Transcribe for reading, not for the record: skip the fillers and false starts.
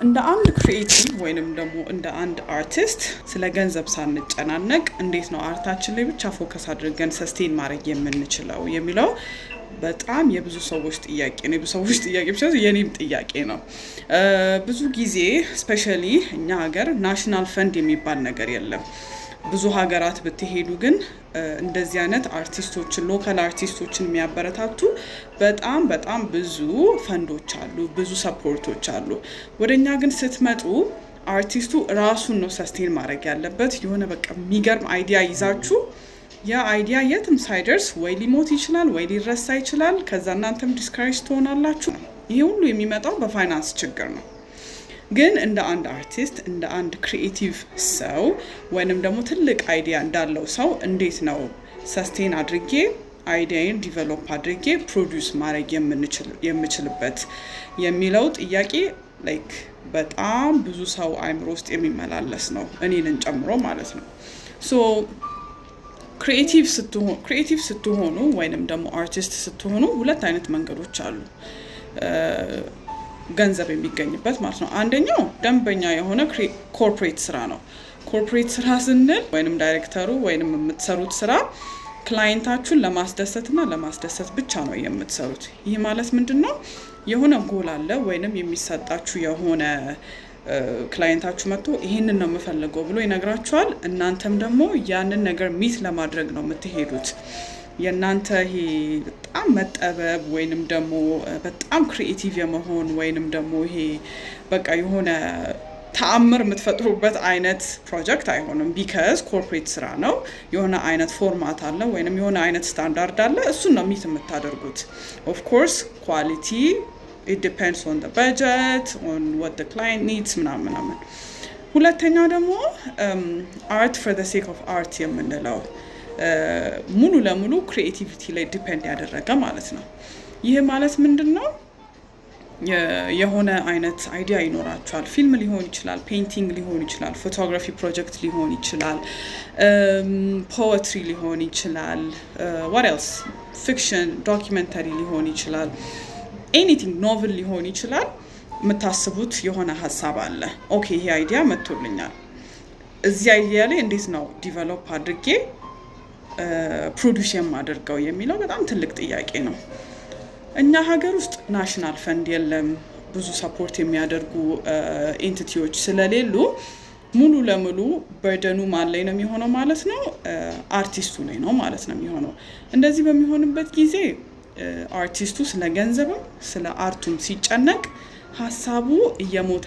እንደ አንድ ክሪኤቲቭ ወይንም ደግሞ እንደ አንድ አርቲስት ስለ ገንዘብ ሳንጨናነቅ እንዴት ነው አርታችን ላይ ብቻ ፎከስ አድርገን ሰስቴን ማድረግ የምንችለው የሚለው በጣም የብዙ ሰዎች ጥያቄ ነው። የብዙ ሰዎች ጥያቄ ብቻ የኔም ጥያቄ ነው። ብዙ ጊዜ ስፔሻሊ እኛ ሀገር ናሽናል ፈንድ የሚባል ነገር የለም። ብዙ ሀገራት ብትሄዱ ግን እንደዚህ አይነት አርቲስቶችን ሎካል አርቲስቶችን የሚያበረታቱ በጣም ብዙ ፈንዶች አሉ፣ ብዙ ሰፖርቶች አሉ። ወደኛ ግን ስትመጡ አርቲስቱ ራሱን ነው ሰስቴን ማድረግ ያለበት። የሆነ በቃ የሚገርም አይዲያ ይዛችሁ ያ አይዲያ የትም ሳይደርስ ወይ ሊሞት ይችላል ወይ ሊረሳ ይችላል። ከዛ እናንተም ዲስካሬጅ ትሆናላችሁ። ይሄ ሁሉ የሚመጣው በፋይናንስ ችግር ነው። ግን እንደ አንድ አርቲስት እንደ አንድ ክሪኤቲቭ ሰው ወይንም ደግሞ ትልቅ አይዲያ እንዳለው ሰው እንዴት ነው ሰስቴን አድርጌ አይዲያን ዲቨሎፕ አድርጌ ፕሮዲውስ ማድረግ የምችልበት የሚለው ጥያቄ ላይክ በጣም ብዙ ሰው አይምሮ ውስጥ የሚመላለስ ነው፣ እኔንን ጨምሮ ማለት ነው። ሶ ክሪኤቲቭ ስትሆኑ ወይንም ደግሞ አርቲስት ስትሆኑ ሁለት አይነት መንገዶች አሉ ገንዘብ የሚገኝበት ማለት ነው። አንደኛው ደንበኛ የሆነ ኮርፖሬት ስራ ነው። ኮርፖሬት ስራ ስንል ወይንም ዳይሬክተሩ ወይንም የምትሰሩት ስራ ክላይንታችሁን ለማስደሰትና ለማስደሰት ብቻ ነው የምትሰሩት። ይህ ማለት ምንድነው? የሆነ ጎል አለ ወይንም የሚሰጣችሁ የሆነ ክላይንታችሁ መጥቶ ይሄንን ነው የምፈልገው ብሎ ይነግራችኋል። እናንተም ደግሞ ያንን ነገር ሚት ለማድረግ ነው የምትሄዱት። የናንተ ይሄ በጣም መጠበብ ወይንም ደግሞ በጣም ክሪኤቲቭ የመሆን ወይንም ደግሞ ይሄ በቃ የሆነ ተአምር የምትፈጥሩበት አይነት ፕሮጀክት አይሆንም። ቢካዝ ኮርፖሬት ስራ ነው። የሆነ አይነት ፎርማት አለ ወይንም የሆነ አይነት ስታንዳርድ አለ። እሱን ነው ሚት የምታደርጉት። ኦፍ ኮርስ ኳሊቲ it depends on the budget, on what the client needs ምናምን። ሁለተኛው ደግሞ art for the sake of art የምንለው ሙሉ ለሙሉ ክሪኤቲቪቲ ላይ ዲፔንድ ያደረገ ማለት ነው። ይህ ማለት ምንድነው? የሆነ አይነት አይዲያ ይኖራችኋል። ፊልም ሊሆን ይችላል፣ ፔይንቲንግ ሊሆን ይችላል፣ ፎቶግራፊ ፕሮጀክት ሊሆን ይችላል፣ ፖኤትሪ ሊሆን ይችላል፣ what else ፊክሽን ዶክመንተሪ ሊሆን ይችላል፣ ኤኒቲንግ ኖቨል ሊሆን ይችላል። የምታስቡት የሆነ ሀሳብ አለ። ኦኬ ይሄ አይዲያ መጥቶልኛል። እዚህ አይዲያ ላይ እንዴት ነው ዲቨሎፕ አድርጌ ፕሮዲውስ የማደርገው የሚለው በጣም ትልቅ ጥያቄ ነው። እኛ ሀገር ውስጥ ናሽናል ፈንድ የለም። ብዙ ሰፖርት የሚያደርጉ ኤንቲቲዎች ስለሌሉ ሙሉ ለሙሉ በርደኑ ማን ላይ ነው የሚሆነው ማለት ነው? አርቲስቱ ላይ ነው ማለት ነው የሚሆነው። እንደዚህ በሚሆንበት ጊዜ አርቲስቱ ስለ ገንዘብም ስለ አርቱም ሲጨነቅ ሀሳቡ እየሞተ